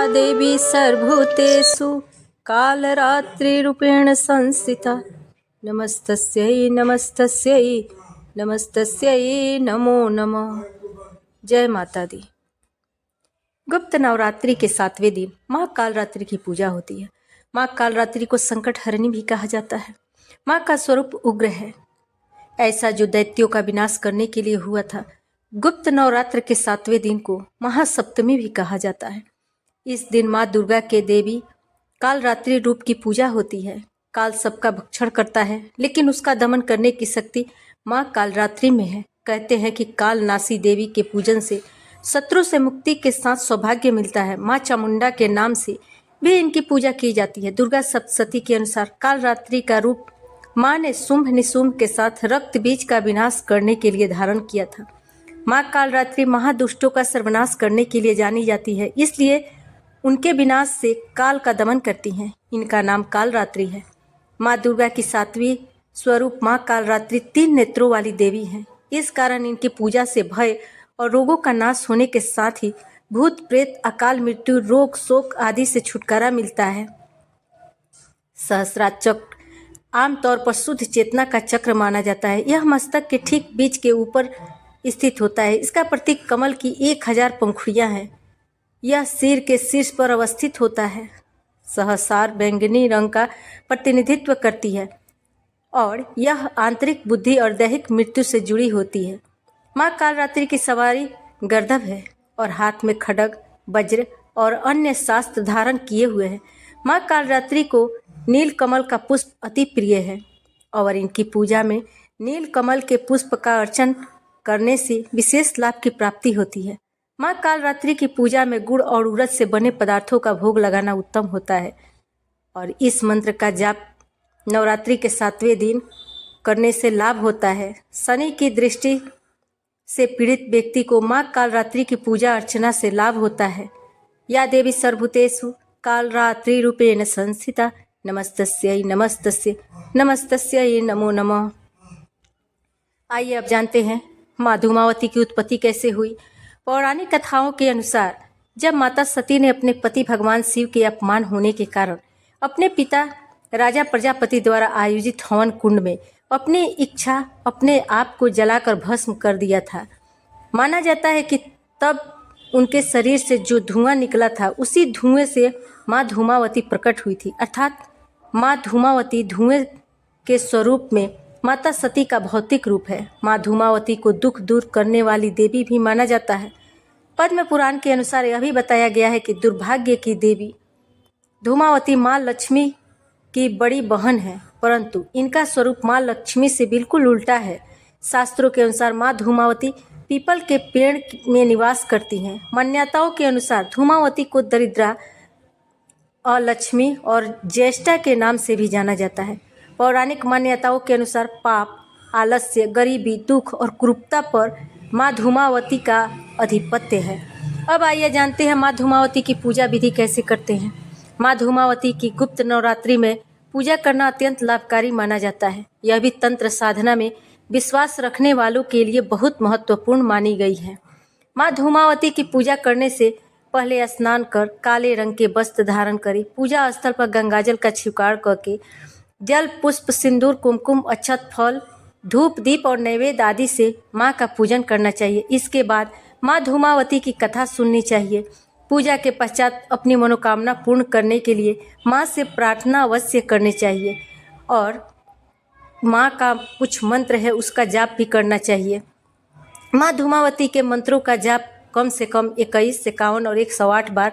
देवी सर्वभूतेषु कालरात्रिरूपेण संस्थिता नमस्तस्यै नमस्तस्यै नमस्तस्यै नमो नमः। जय माता दी। गुप्त नवरात्रि के 7वें दिन माँ कालरात्रि की पूजा होती है। माँ कालरात्रि को संकट हरणी भी कहा जाता है। माँ का स्वरूप उग्र है, ऐसा जो दैत्यों का विनाश करने के लिए हुआ था। गुप्त नवरात्र के 7वें दिन को महासप्तमी भी कहा जाता है। इस दिन माँ दुर्गा के देवी कालरात्रि रूप की पूजा होती है। काल सबका भक्षण करता है, लेकिन उसका दमन करने की शक्ति माँ कालरात्रि में है। कहते हैं कि कालनाशी देवी के पूजन से शत्रु से मुक्ति के साथ सौभाग्य मिलता है। माँ चामुंडा के नाम से भी इनकी पूजा की जाती है। दुर्गा सप्तशती के अनुसार कालरात्रि का रूप माँ ने शुंभ निशुंभ के साथ रक्त बीज का विनाश करने के लिए धारण किया था। माँ कालरात्रि महादुष्टों का सर्वनाश करने के लिए जानी जाती है, इसलिए उनके विनाश से काल का दमन करती हैं। इनका नाम कालरात्रि है। माँ दुर्गा की 7वीं स्वरूप माँ कालरात्रि 3 नेत्रों वाली देवी हैं। इस कारण इनकी पूजा से भय और रोगों का नाश होने के साथ ही भूत प्रेत, अकाल मृत्यु, रोग शोक आदि से छुटकारा मिलता है। सहस्रार चक्र आमतौर पर शुद्ध चेतना का चक्र माना जाता है। यह मस्तक के ठीक बीच के ऊपर स्थित होता है। इसका प्रतीक कमल की 1000 पंखुड़ियां हैं। यह सिर के शीर्ष पर अवस्थित होता है। सहस्रार बैंगनी रंग का प्रतिनिधित्व करती है और यह आंतरिक बुद्धि और दैहिक मृत्यु से जुड़ी होती है। माँ कालरात्रि की सवारी गर्दभ है और हाथ में खड्ग, वज्र और अन्य शास्त्र धारण किए हुए है। माँ कालरात्रि को नील कमल का पुष्प अति प्रिय है और इनकी पूजा में नील कमल के पुष्प का अर्चन करने से विशेष लाभ की प्राप्ति होती है। माँ कालरात्रि की पूजा में गुड़ और उड़द से बने पदार्थों का भोग लगाना उत्तम होता है और इस मंत्र का जाप नवरात्रि के 7वें दिन करने से लाभ होता है। शनि की दृष्टि से पीड़ित व्यक्ति को माँ कालरात्रि की पूजा अर्चना से लाभ होता है। या देवी सर्वभूतेषु कालरात्रि रूपेण संस्थिता नमस्तस्यै नमस्तस्यै नमस्तस्यै नमो नमः। आइए अब जानते हैं माँ धूमावती की उत्पत्ति कैसे हुई। पौराणिक कथाओं के अनुसार जब माता सती ने अपने पति भगवान शिव के अपमान होने के कारण अपने पिता राजा प्रजापति द्वारा आयोजित हवन कुंड में अपनी इच्छा अपने आप को जलाकर भस्म कर दिया था। माना जाता है कि तब उनके शरीर से जो धुआं निकला था, उसी धुएं से माँ धूमावती प्रकट हुई थी। अर्थात माँ धूमावती धुएं के स्वरूप में माता सती का भौतिक रूप है। माँ धूमावती को दुख दूर करने वाली देवी भी माना जाता है। पद्म पुराण के अनुसार यह भी बताया गया है कि दुर्भाग्य की देवी धूमावती माँ लक्ष्मी की बड़ी बहन है, परंतु इनका स्वरूप माँ लक्ष्मी से बिल्कुल उल्टा है। शास्त्रों के अनुसार माँ धूमावती पीपल के पेड़ में निवास करती हैं। मान्यताओं के अनुसार धूमावती को दरिद्रा, अलक्ष्मी और ज्येष्ठा के नाम से भी जाना जाता है। पौराणिक मान्यताओं के अनुसार पाप, आलस्य, गरीबी, दुख और क्रूरता पर माँ धूमावती का आधिपत्य है। अब आइए जानते हैं माँ धूमावती की पूजा विधि कैसे करते हैं। माँ धूमावती की गुप्त नवरात्रि में पूजा करना अत्यंत लाभकारी माना जाता है। यह भी तंत्र साधना में विश्वास रखने वालों के लिए बहुत महत्वपूर्ण मानी गई है। माँ धूमावती की पूजा करने से पहले स्नान कर काले रंग के वस्त्र धारण करें। पूजा स्थल पर गंगाजल का छिड़काव करके जल, पुष्प, सिंदूर, कुमकुम, अक्षत, फल, धूप, दीप और नैवेद्य आदि से माँ का पूजन करना चाहिए। इसके बाद माँ धूमावती की कथा सुननी चाहिए। पूजा के पश्चात अपनी मनोकामना पूर्ण करने के लिए माँ से प्रार्थना अवश्य करनी चाहिए और माँ का कुछ मंत्र है उसका जाप भी करना चाहिए। माँ धूमावती के मंत्रों का जाप कम से कम 21, 51 और 108 बार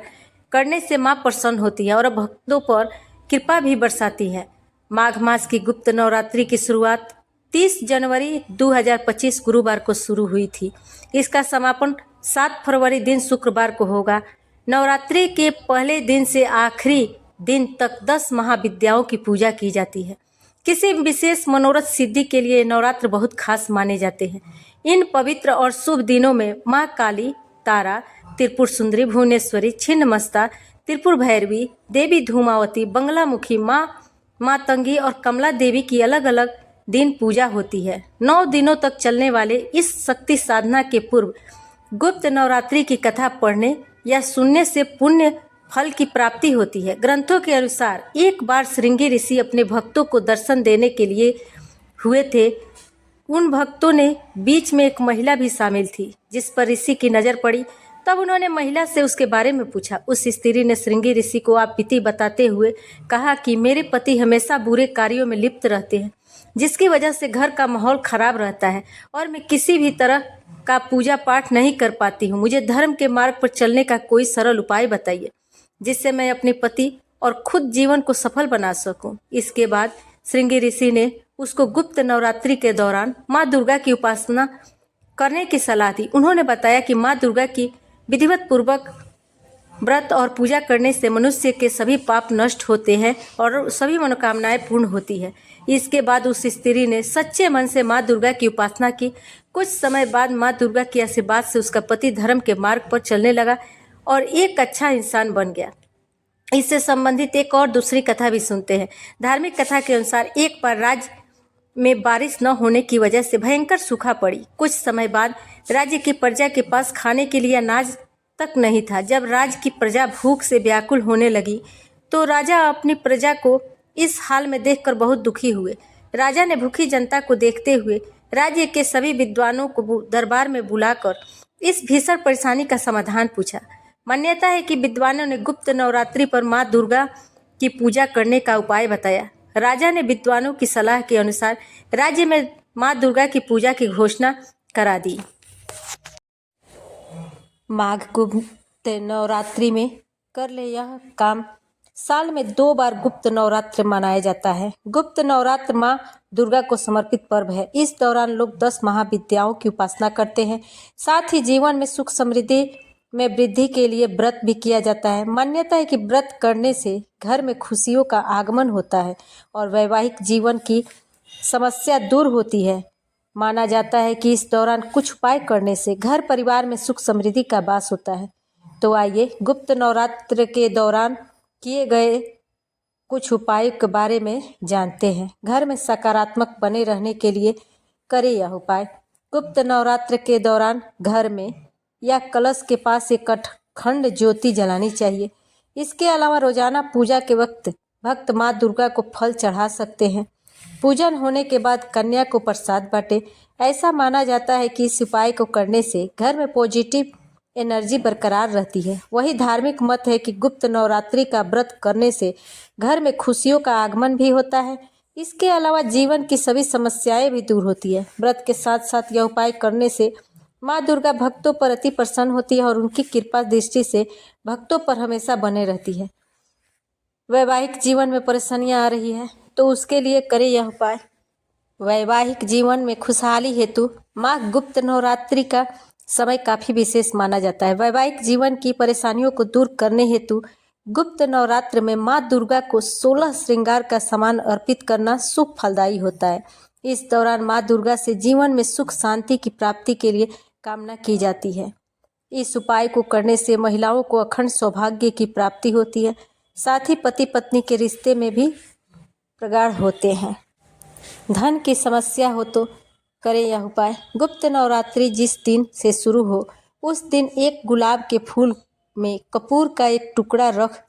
करने से माँ प्रसन्न होती है और भक्तों पर कृपा भी बरसाती है। माघ मास की गुप्त नवरात्रि की शुरुआत 30 जनवरी 2025 गुरुवार को शुरू हुई थी। इसका समापन 7 फरवरी दिन शुक्रवार को होगा। नवरात्रि के पहले दिन से आखिरी दिन तक 10 महाविद्याओं की पूजा की जाती है। किसी विशेष मनोरथ सिद्धि के लिए नवरात्र बहुत खास माने जाते हैं। इन पवित्र और शुभ दिनों में माँ काली, तारा, त्रिपुर सुंदरी, भुवनेश्वरी, छिन्नमस्ता, त्रिपुर भैरवी, देवी धूमावती, बंगलामुखी, माँ मातंगी और कमला देवी की अलग अलग दिन पूजा होती है। 9 दिनों तक चलने वाले इस शक्ति साधना के पूर्व गुप्त नवरात्रि की कथा पढ़ने या सुनने से पुण्य फल की प्राप्ति होती है। ग्रंथों के अनुसार एक बार श्रृंगी ऋषि अपने भक्तों को दर्शन देने के लिए हुए थे। उन भक्तों ने बीच में एक महिला भी शामिल थी, जिस पर ऋषि की नज़र पड़ी। तब उन्होंने महिला से उसके बारे में पूछा। उस स्त्री ने श्रृंगी ऋषि को आप बीती बताते हुए कहा कि मेरे पति हमेशा बुरे कार्यों में लिप्त रहते हैं, जिसकी वजह से घर का माहौल खराब रहता है और मैं किसी भी तरह का पूजा पाठ नहीं कर पाती हूँ। मुझे धर्म के मार्ग पर चलने का कोई सरल उपाय बताइए, जिससे मैं अपने पति और खुद जीवन को सफल बना सकूं। इसके बाद श्रृंगी ऋषि ने उसको गुप्त नवरात्रि के दौरान माँ दुर्गा की उपासना करने की सलाह दी। उन्होंने बताया कि माँ दुर्गा की विधिवत पूर्वक व्रत और पूजा करने से मनुष्य के सभी पाप नष्ट होते हैं और सभी मनोकामनाएं पूर्ण होती है। इसके बाद उस स्त्री ने सच्चे मन से माँ दुर्गा की उपासना की। कुछ समय बाद माँ दुर्गा के आशीर्वाद से उसका पति धर्म के मार्ग पर चलने लगा और एक अच्छा इंसान बन गया। इससे संबंधित एक और दूसरी कथा भी सुनते हैं। धार्मिक कथा के अनुसार एक बार राज्य में बारिश न होने की वजह से भयंकर सूखा पड़ी। कुछ समय बाद राज्य की प्रजा के पास खाने के लिए अनाज तक नहीं था। जब राज्य की प्रजा भूख से व्याकुल होने लगी तो राजा अपनी प्रजा को इस हाल में देखकर बहुत दुखी हुए। राजा ने भूखी जनता को देखते हुए राज्य के सभी विद्वानों को दरबार में बुलाकर इस भीषण परेशानी का समाधान पूछा। मान्यता है कि विद्वानों ने गुप्त नवरात्रि पर माँ दुर्गा की पूजा करने का उपाय बताया। राजा ने विद्वानों की सलाह के अनुसार राज्य में माँ दुर्गा की पूजा की घोषणा करा दी। माघ गुप्त नवरात्रि में कर ले यह काम। साल में 2 बार गुप्त नवरात्र मनाया जाता है। गुप्त नवरात्र माँ दुर्गा को समर्पित पर्व है। इस दौरान लोग 10 महाविद्याओं की उपासना करते हैं। साथ ही जीवन में सुख समृद्धि में वृद्धि के लिए व्रत भी किया जाता है। मान्यता है कि व्रत करने से घर में खुशियों का आगमन होता है और वैवाहिक जीवन की समस्या दूर होती है। माना जाता है कि इस दौरान कुछ उपाय करने से घर परिवार में सुख समृद्धि का वास होता है। तो आइए गुप्त नवरात्र के दौरान किए गए कुछ उपायों के बारे में जानते हैं। घर में सकारात्मक बने रहने के लिए करें यह उपाय। गुप्त नवरात्र के दौरान घर में या कलश के पास एक अखंड ज्योति जलानी चाहिए। इसके अलावा रोजाना पूजा के वक्त भक्त माँ दुर्गा को फल चढ़ा सकते हैं। पूजन होने के बाद कन्या को प्रसाद बांटे। ऐसा माना जाता है कि इस उपाय को करने से घर में पॉजिटिव एनर्जी बरकरार रहती है। वही धार्मिक मत है कि गुप्त नवरात्रि का व्रत करने से घर में खुशियों का आगमन भी होता है। इसके अलावा जीवन की सभी समस्याएं भी दूर होती है। व्रत के साथ साथ यह उपाय करने से माँ दुर्गा भक्तों पर अति प्रसन्न होती है और उनकी कृपा दृष्टि से भक्तों पर हमेशा बने रहती है। वैवाहिक जीवन में परेशानियां आ रही है तो उसके लिए करें यह उपाय। वैवाहिक जीवन में खुशहाली हेतु माँ गुप्त नवरात्रि का समय काफ़ी विशेष माना जाता है। वैवाहिक जीवन की परेशानियों को दूर करने हेतु गुप्त नवरात्र में माँ दुर्गा को 16 श्रृंगार का सामान अर्पित करना शुभ फलदायी होता है। इस दौरान माँ दुर्गा से जीवन में सुख शांति की प्राप्ति के लिए कामना की जाती है। इस उपाय को करने से महिलाओं को अखंड सौभाग्य की प्राप्ति होती है। साथ ही पति पत्नी के रिश्ते में भी प्रगाढ़ होते हैं। धन की समस्या हो तो करें यह उपाय। गुप्त नवरात्रि जिस दिन से शुरू हो उस दिन एक गुलाब के फूल में कपूर का एक टुकड़ा रख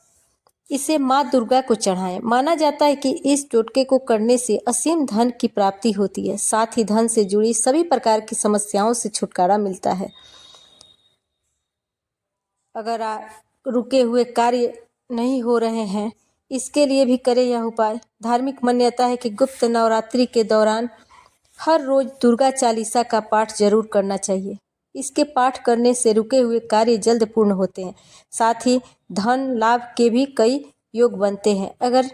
इसे माँ दुर्गा को चढ़ाएं। माना जाता है कि इस टोटके को करने से असीम धन की प्राप्ति होती है। साथ ही धन से जुड़ी सभी प्रकार की समस्याओं से छुटकारा मिलता है। अगर रुके हुए कार्य नहीं हो रहे हैं, इसके लिए भी करें यह उपाय। धार्मिक मान्यता है कि गुप्त नवरात्रि के दौरान हर रोज दुर्गा चालीसा का पाठ जरूर करना चाहिए। इसके पाठ करने से रुके हुए कार्य जल्द पूर्ण होते हैं। साथ ही धन लाभ के भी कई योग बनते हैं। अगर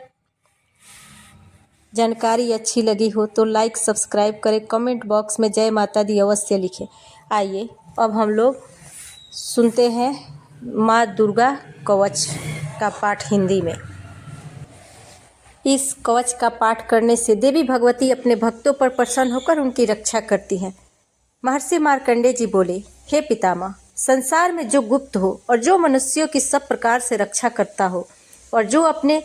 जानकारी अच्छी लगी हो तो लाइक सब्सक्राइब करें। कमेंट बॉक्स में जय माता दी अवश्य लिखें। आइए अब हम लोग सुनते हैं माँ दुर्गा कवच का पाठ हिंदी में। इस कवच का पाठ करने से देवी भगवती अपने भक्तों पर प्रसन्न होकर उनकी रक्षा करती हैं। महर्षि मार्कंडेय जी बोले, हे पितामह, संसार में जो गुप्त हो और जो मनुष्यों की सब प्रकार से रक्षा करता हो और जो अपने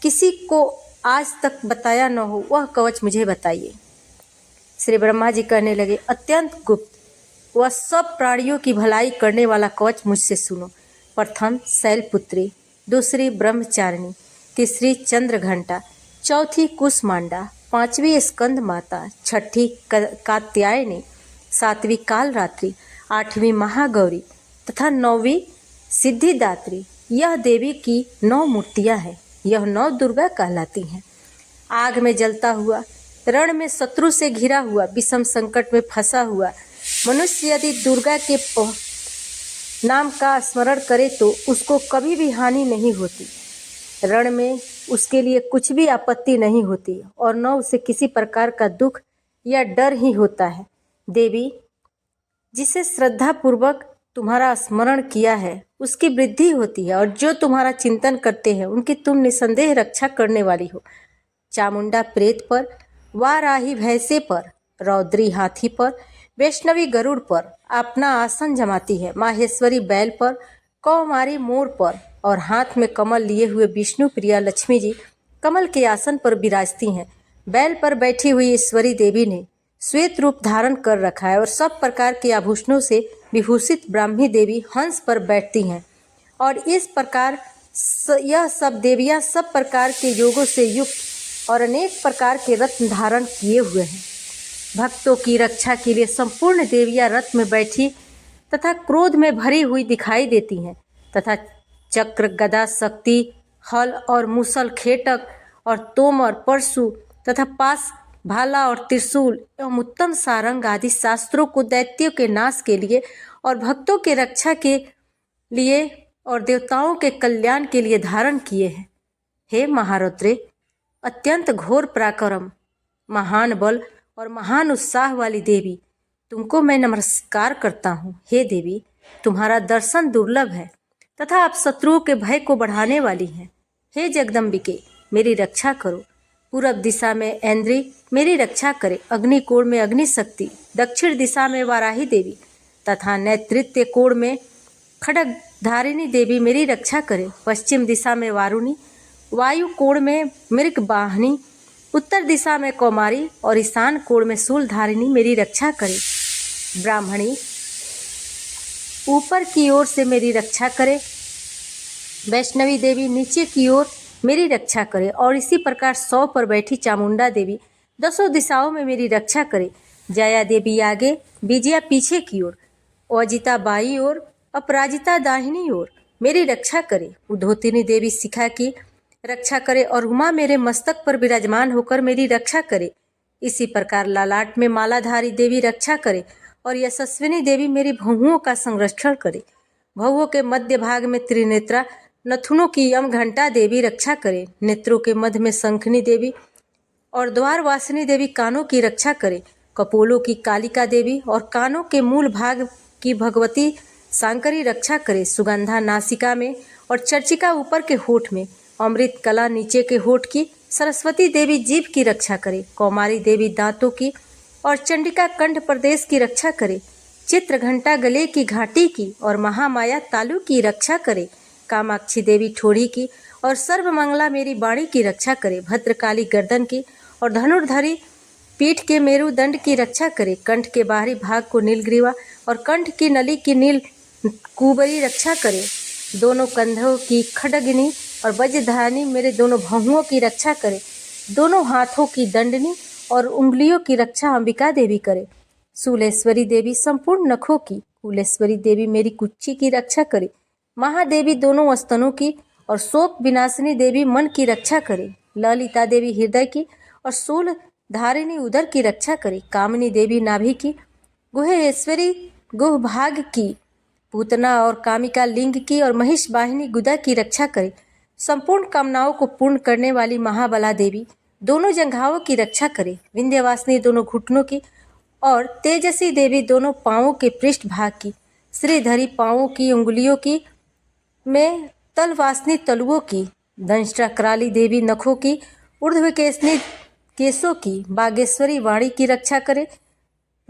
किसी को आज तक बताया न हो, वह कवच मुझे बताइए। श्री ब्रह्मा जी कहने लगे, अत्यंत गुप्त वह सब प्राणियों की भलाई करने वाला कवच मुझसे सुनो। प्रथम शैलपुत्री, दूसरी ब्रह्मचारिणी, तीसरी चंद्रघंटा, चौथी कुसमांडा, पांचवी स्कंद माता, छठी कात्यायनी, सातवीं कालरात्रि, आठवीं महागौरी तथा नौवीं सिद्धिदात्री। यह देवी की 9 मूर्तियां हैं। यह 9 दुर्गा कहलाती हैं। आग में जलता हुआ, रण में शत्रु से घिरा हुआ, विषम संकट में फंसा हुआ मनुष्य यदि दुर्गा के नाम का स्मरण करे तो उसको कभी भी हानि नहीं होती। रण में उसके लिए कुछ भी आपत्ति नहीं होती और न उसे किसी प्रकार का दुख या डर ही होता है। देवी, जिसे श्रद्धा पूर्वक तुम्हारा स्मरण किया है उसकी वृद्धि होती है और जो तुम्हारा चिंतन करते हैं उनकी तुम निसंदेह रक्षा करने वाली हो। चामुंडा प्रेत पर, वाराही भैंसे पर, रौद्री हाथी पर, वैष्णवी गरुड़ पर अपना आसन जमाती है। माहेश्वरी बैल पर, कौमारी मोर पर और हाथ में कमल लिए हुए विष्णु प्रिया लक्ष्मी जी कमल के आसन पर विराजती हैं। बैल पर बैठी हुई ईश्वरी देवी ने श्वेत रूप धारण कर रखा है और सब प्रकार के आभूषणों से विभूषित ब्राह्मी देवी हंस पर बैठती हैं और इस प्रकार यह सब देवियां सब प्रकार के योगों से युक्त और अनेक प्रकार के रत्न धारण किए हुए हैं। भक्तों की रक्षा के लिए संपूर्ण देवियां रथ में बैठी तथा क्रोध में भरी हुई दिखाई देती हैं तथा चक्र, गदा, शक्ति, हल और मुसल, खेटक और तोमर, परशु तथा पास, भाला और त्रिशूल एवं उत्तम सारंग आदि शास्त्रों को दैत्यों के नाश के लिए और भक्तों के रक्षा के लिए और देवताओं के कल्याण के लिए धारण किए हैं। हे महारुद्रे, अत्यंत घोर पराक्रम, महान बल और महान उत्साह वाली देवी, तुमको मैं नमस्कार करता हूँ। हे देवी, तुम्हारा दर्शन दुर्लभ है तथा आप शत्रुओं के भय को बढ़ाने वाली हैं। हे जगदम्बिके, मेरी रक्षा करो। पूरब दिशा में ऐन्द्री मेरी रक्षा करे, अग्निकोण में अग्निशक्ति, दक्षिण दिशा में वाराही देवी तथा नैतृत्य कोण में खड्ग धारिणी देवी मेरी रक्षा करे। पश्चिम दिशा में वारुणी, वायु कोण में मृगवाहिनी, उत्तर दिशा में कौमारी और ईशान कोण में शूलधारिणी मेरी रक्षा करे। ब्राह्मणी ऊपर की ओर से मेरी रक्षा करे, वैष्णवी देवी नीचे की ओर मेरी रक्षा करे और इसी प्रकार 100 पर बैठी चामुंडा देवी 10 दिशाओं में मेरी रक्षा करे। जया देवी आगे, विजया पीछे की ओर, अजिता बाई ओर, अपराजिता दाहिनी ओर मेरी रक्षा करे। उद्धोतिनी देवी शिखा की रक्षा करे और उमा मेरे मस्तक पर विराजमान होकर मेरी रक्षा करे। इसी प्रकार ललाट में मालाधारी देवी रक्षा करे और यशस्विनी देवी मेरी भौहों का संरक्षण करे। भौहों के मध्य भाग में त्रिनेत्रा नथुनों की यम घंटा देवी रक्षा करे। नेत्रों के मध्य में शंखनी देवी और द्वारवासिनी देवी कानों की रक्षा करे। कपोलों की कालिका देवी और कानों के मूल भाग की भगवती सांकरी रक्षा करे। सुगंधा नासिका में और चर्चिका ऊपर के होठ में, अमृत कला नीचे के होठ की, सरस्वती देवी जीभ की रक्षा करे। कौमारी देवी दांतों की और चंडिका कंठ प्रदेश की रक्षा करे। चित्र घंटा गले की घाटी की और महामाया तालु की रक्षा करे। कामाक्षी देवी ठोड़ी की और सर्वमंगला मेरी बाणी की रक्षा करे। भद्रकाली गर्दन की और धनुर्धरी पीठ के मेरुदंड की रक्षा करे। कंठ के बाहरी भाग को नीलग्रीवा और कंठ की नली की नील कुबरी रक्षा करे। दोनों कंधों की खड्गनी और वज्रधारिणी मेरे दोनों भौहों की रक्षा करे। दोनों हाथों की दंडनी और उंगलियों की रक्षा अंबिका देवी करे। शूलेश्वरी देवी संपूर्ण नखों की, कुलेश्वरी देवी मेरी कुच्ची की रक्षा करे। महादेवी दोनों स्तनों की और शोक विनाशिनी देवी मन की रक्षा करे। ललिता देवी हृदय की और शूल धारिणी उदर की रक्षा करे। कामिनी देवी नाभि की, गुहेश्वरी गुह भाग की, पूतना और कामिका लिंग की और महिष वाहिनी गुदा की रक्षा करे। संपूर्ण कामनाओं को पूर्ण करने वाली महाबला देवी दोनों जंघाओं की रक्षा करे। विंध्यवासिनी दोनों घुटनों की और तेजसी देवी दोनों पांवों के पृष्ठ भाग की, श्रीधरी पांवों की उंगलियों की में, तलवासनी तलुओं की, दंष्ट्रा कराली देवी नखों की, ऊर्ध्वकेशनी केशों की, बागेश्वरी वाणी की रक्षा करे।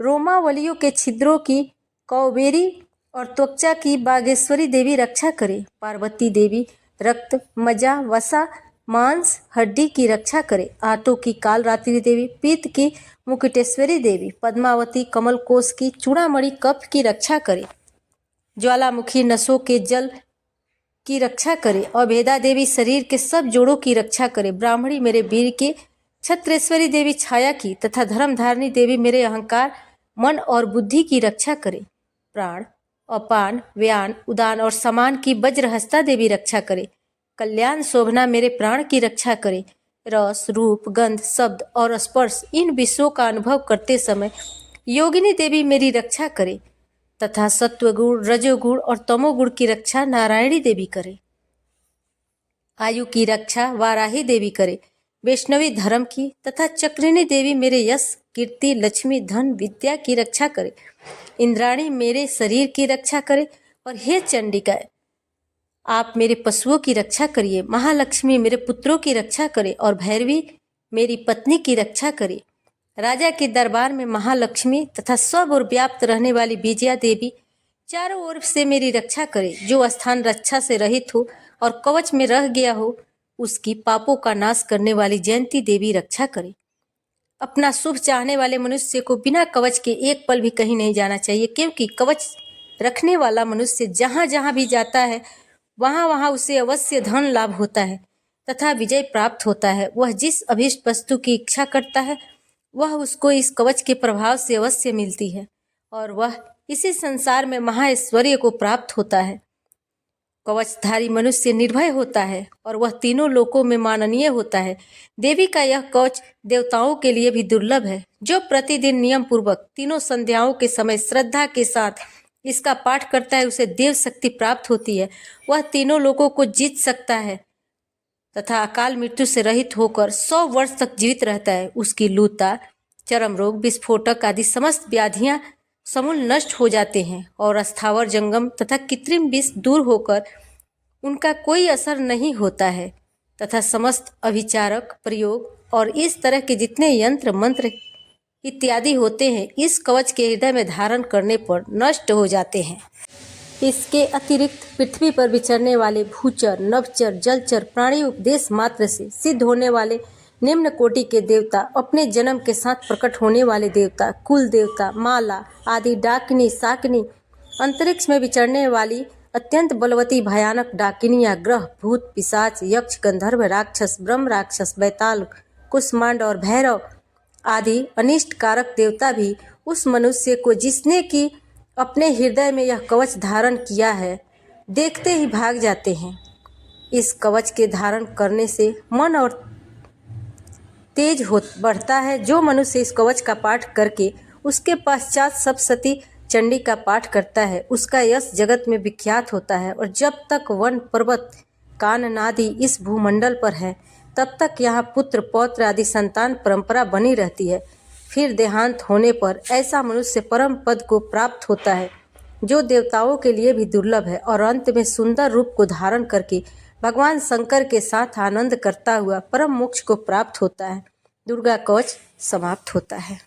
रोमावलियों के छिद्रों की, कौबेरी और त्वचा की बागेश्वरी देवी रक्षा करे। पार्वती देवी रक्त, मज्जा, वसा, मांस, हड्डी की रक्षा करे। आंतों की कालरात्रि देवी, पीत की मुकुटेश्वरी देवी, पद्मावती कमल कोश की, चूड़ामणि कफ की रक्षा करे। ज्वालामुखी नसों के जल की रक्षा करे और भेदा देवी शरीर के सब जोड़ों की रक्षा करे। ब्राह्मणी मेरे वीर के, छत्रेश्वरी देवी छाया की तथा धर्मधारिणी देवी मेरे अहंकार, मन और बुद्धि की रक्षा करे। प्राण, अपान, व्यान, उदान और समान की वज्रहस्ता देवी रक्षा करे। कल्याण शोभना मेरे प्राण की रक्षा करे। रस, रूप, गंध, शब्द और स्पर्श इन विषयों का अनुभव करते समय योगिनी देवी मेरी रक्षा करे तथा सत्वगुण, रजोगुण और तमोगुण की रक्षा नारायणी देवी करे। आयु की रक्षा वाराही देवी करे। वैष्णवी धर्म की तथा चक्रिणी देवी मेरे यश, कीर्ति, लक्ष्मी, धन, विद्या की रक्षा करे। इंद्राणी मेरे शरीर की रक्षा करे और हे चंडिका, आप मेरे पशुओं की रक्षा करिए। महालक्ष्मी मेरे पुत्रों की रक्षा करे और भैरवी मेरी पत्नी की रक्षा करे। राजा के दरबार में महालक्ष्मी तथा सब ओर व्याप्त रहने वाली विजया देवी चारों ओर से मेरी रक्षा करे। जो स्थान रक्षा से रहित हो और कवच में रह गया हो, उसकी पापों का नाश करने वाली जयंती देवी रक्षा करे। अपना शुभ चाहने वाले मनुष्य को बिना कवच के एक पल भी कहीं नहीं जाना चाहिए, क्योंकि कवच रखने वाला मनुष्य जहाँ जहाँ भी जाता है वहाँ वहाँ उसे अवश्य धन लाभ होता है तथा विजय प्राप्त होता है। वह जिस अभीष्ट वस्तु की इच्छा करता है वह उसको इस कवच के प्रभाव से अवश्य मिलती है और वह इसी संसार में महाऐश्वर्य को प्राप्त होता है। कवचधारी मनुष्य निर्भय होता है और वह तीनों लोकों में माननीय होता है। देवी का यह कवच देवताओं के लिए भी दुर्लभ है। जो प्रतिदिन नियम पूर्वक तीनों संध्याओं के समय श्रद्धा के साथ इसका पाठ करता है, उसे देव शक्ति प्राप्त होती है। वह तीनों लोगों को जीत सकता है तथा अकाल मृत्यु से रहित होकर 100 वर्ष तक जीवित रहता है। उसकी लूता, चर्म रोग, विस्फोटक आदि समस्त व्याधियां समूल नष्ट हो जाते हैं और स्थावर, जंगम तथा कृत्रिम विष दूर होकर उनका कोई असर नहीं होता है तथा समस्त अभिचारक प्रयोग और इस तरह के जितने यंत्र मंत्र इत्यादि होते हैं इस कवच के हृदय में धारण करने पर नष्ट हो जाते हैं। इसके अतिरिक्त पृथ्वी पर विचरने वाले भूचर, नभचर, जलचर प्राणी उपदेश मात्र से सिद्ध होने वाले निम्न कोटि के देवता, अपने जन्म के साथ प्रकट होने वाले देवता, कुल देवता, माला आदि, डाकिनी, शाकिनी, अंतरिक्ष में विचरने वाली अत्यंत बलवती भयानक डाकिनियाँ, ग्रह, भूत, पिशाच, यक्ष, गंधर्व, राक्षस, ब्रह्म राक्षस, बैताल, कुष्मांड और भैरव आदि अनिष्ट कारक देवता भी उस मनुष्य को जिसने कि अपने हृदय में यह कवच धारण किया है देखते ही भाग जाते हैं। इस कवच के धारण करने से मन और तेज बढ़ता है। जो मनुष्य इस कवच का पाठ करके उसके पश्चात सप्तशती चंडी का पाठ करता है उसका यश जगत में विख्यात होता है और जब तक वन, पर्वत, कानन आदि इस भूमंडल पर है तब तक यहाँ पुत्र, पौत्र आदि संतान परंपरा बनी रहती है। फिर देहांत होने पर ऐसा मनुष्य परम पद को प्राप्त होता है जो देवताओं के लिए भी दुर्लभ है और अंत में सुंदर रूप को धारण करके भगवान शंकर के साथ आनंद करता हुआ परम मोक्ष को प्राप्त होता है। दुर्गा कवच समाप्त होता है।